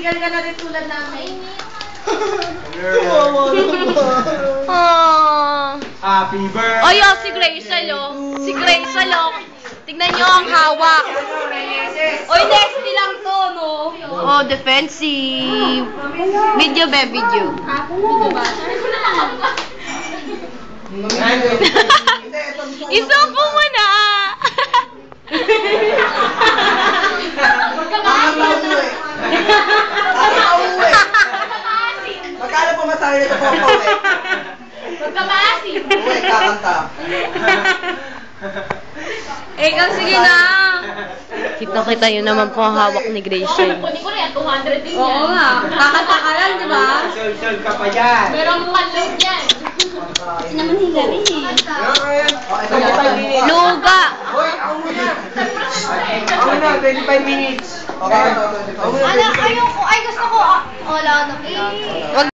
Legal ka na rin tulad namin. Happy birthday! Ay, si Grace Alok. Si Grace Alok. Tignan nyo ang hawak. Oy, next lang to, no? Oh, defensive. Video ba? Video. Isuko mo na. Magkano po masaya nito po po eh? Magkamaasin. Uy, kakanta. Ikaw, sige na. Kita-kita yun naman po ang hawak ni Grace. Kunin ko na yan, 200 din yan. Oo nga. Kakanta ka lang, di ba? Sol ka pa dyan. Merong manlog yan. Naman hilari. Okay. Luga. Uy, ako muna. Ako muna, 25 minutes. Okay. Ako muna, 25 minutes.